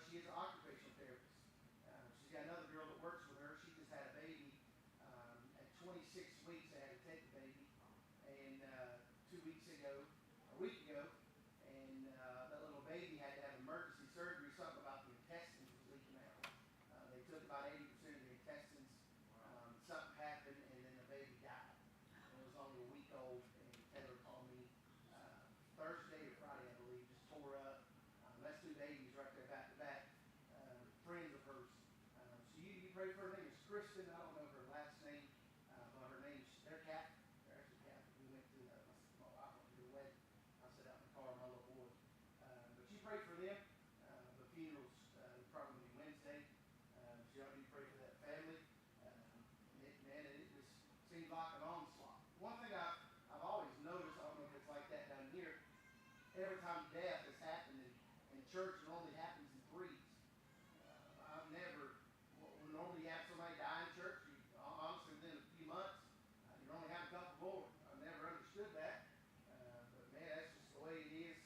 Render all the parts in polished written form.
she is an occupational therapist. She's got another girl that works with her. She just had a baby. At 26 weeks, they had to take the baby. And 2 weeks ago, a week ago, and that little baby had to have emergency surgery. Something about the intestines was leaking out. They took about 80% of the intestines. Something happened, and then the baby died. It was only a week old, and Taylor called me Thursday or Friday, I believe, just tore up. That's two babies right there back to back, friends of hers. So you pray for her. Her name is Kristen. I don't know her last name, but her name's, they're Catholic. They're actually Catholic. We went to, my wife went to the wedding. I sat out in the car with my little boy. But you pray for them. The funeral's probably Wednesday. So you pray for that family. It just seems like an onslaught. One thing I've always noticed, I don't know if it's like that down here, every time death has happened in church, it only happens in threes. I've never, normally you have somebody die in church, honestly within a few months, you only have a couple more. I've never understood that. But man, that's just the way it is.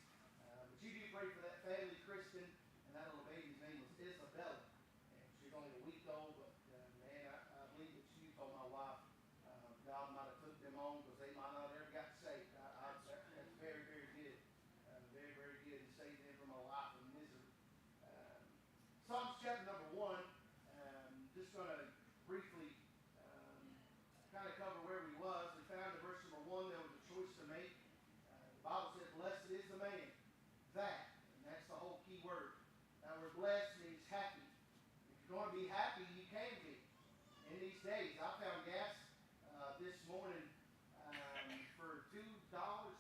But you do pray for that family, Kristen, and that little baby's name was Isabella. And she's only a week old, but man, I believe that you told my wife God might have took them on because they might not have ever got saved. That's very, very good. Very, very good, and saved them from a life of misery. Psalms chapter number 1. Just going to briefly kind of cover where we was. We found in verse number 1 there was a choice to make. The Bible said, "Blessed is the man that," and that's the whole key word. That word blessed means happy. If you're going to be happy, you can be. In these days, I found gas this morning for $2.84.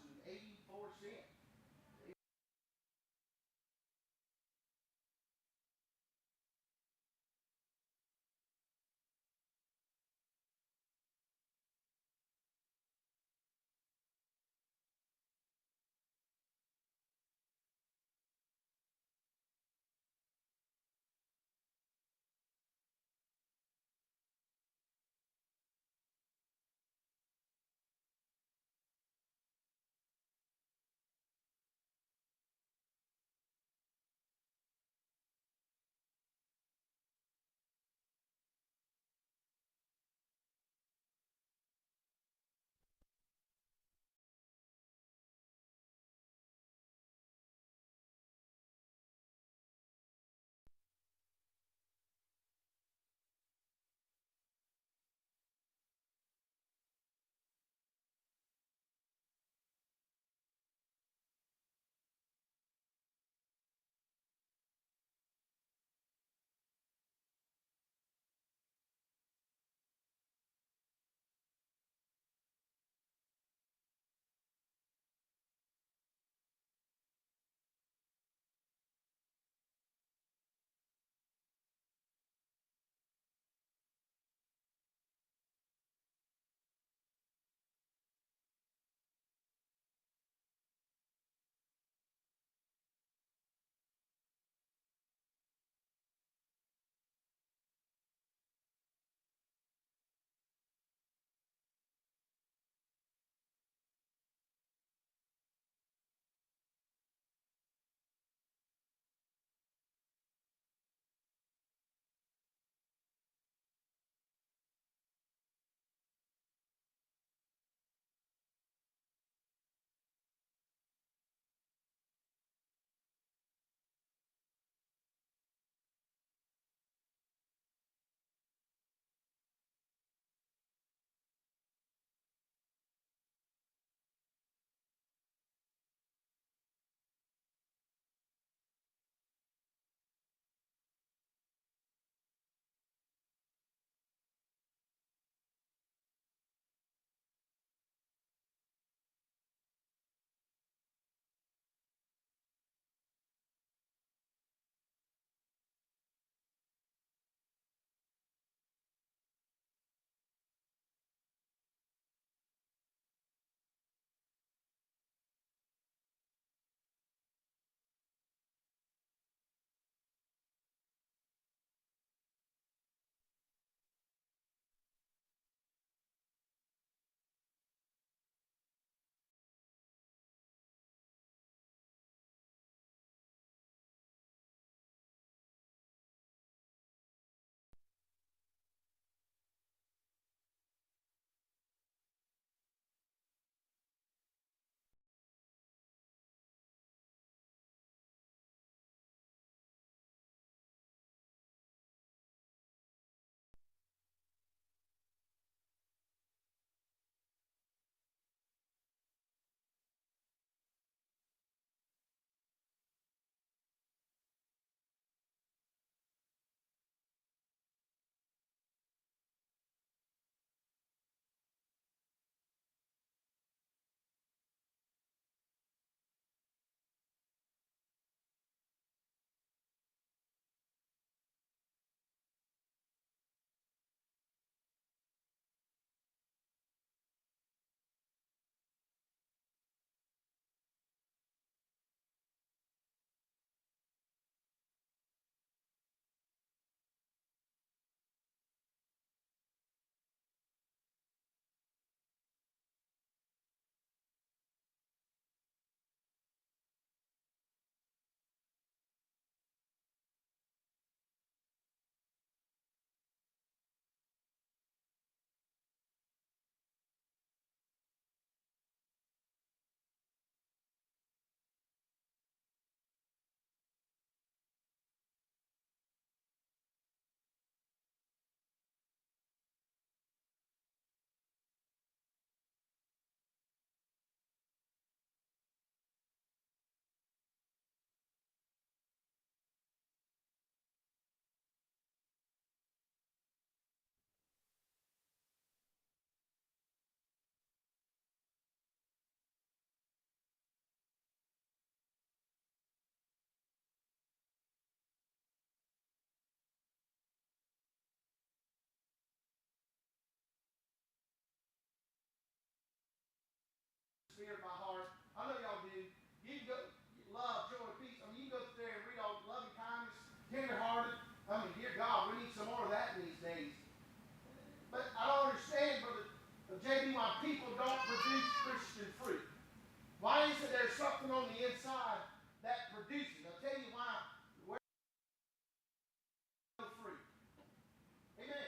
something on the inside that produces. I'll tell you why. Where no fruit. Amen.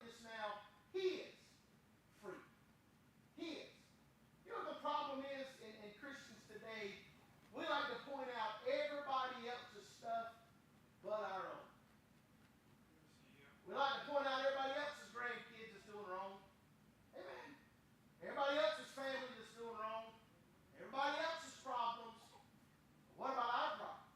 This now, his fruit. His. You know what the problem is in Christians today? We like to point out everybody else's stuff but our own. We like to point out everybody else's grandkids that's doing wrong. Amen. Everybody else's family that's doing wrong. Everybody else's problems. What about our problems?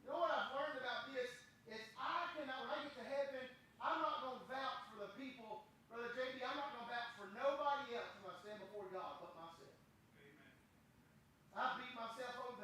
You know what I've learned about this is I cannot, when I get to heaven, I'm not going to vouch for the people, Brother JB, I'm not going to vouch for nobody else when I stand before God but myself. Amen. I beat myself over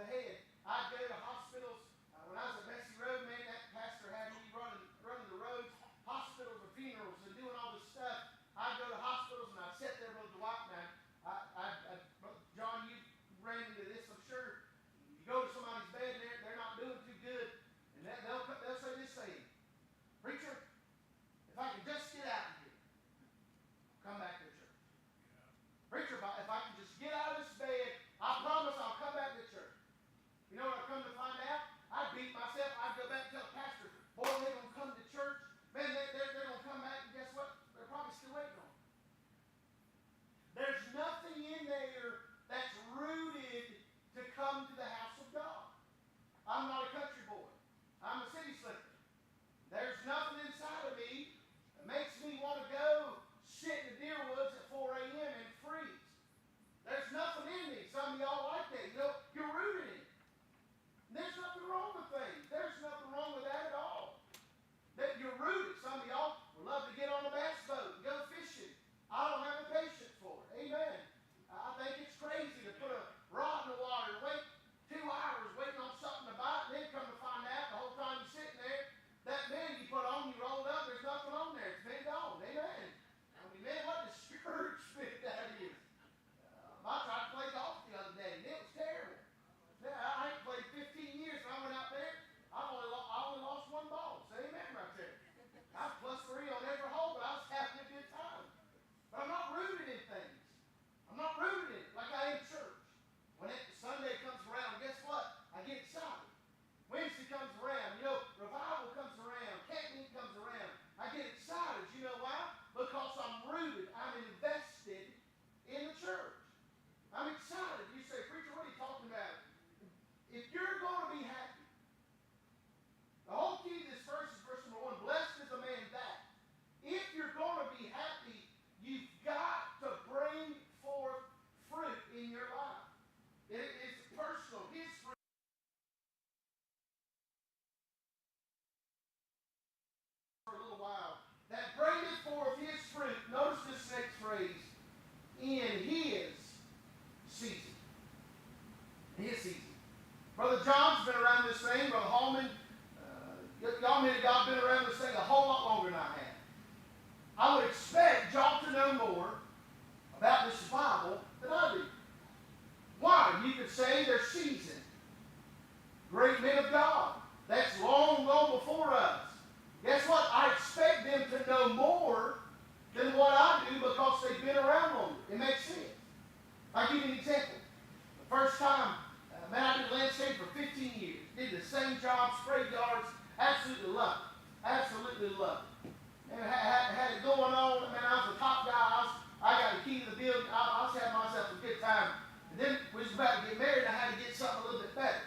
absolutely loved it. Absolutely loved it. And had it going on. Man, I was the top guy. I got the key to the building. I was having myself a good time. And then we was about to get married. I had to get something a little bit better.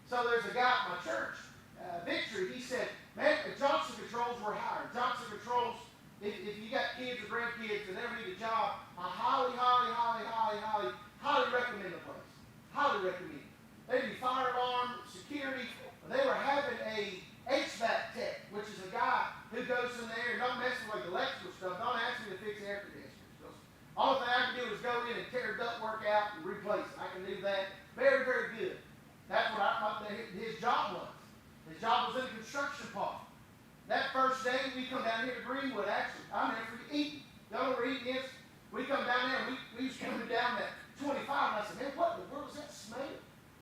So there's a guy at my church, Victory. He said, man, if Johnson Controls were hired. Johnson Controls, if you got kids or grandkids that ever need a job, I highly recommend the place. Highly recommend it. They'd be fire alarm, security. They were having a HVAC tech, which is a guy who goes in there and don't mess with like electrical stuff. Don't ask me to fix air conditioners. All thing I can do is go in and tear ductwork out and replace it. I can do that. Very, very good. That's what his job was. His job was in the construction part. That first day, we come down here to Greenwood, actually. I'm there for eating. Y'all know where eating is? We come down there, and we was coming down that 25, and I said, man, what in the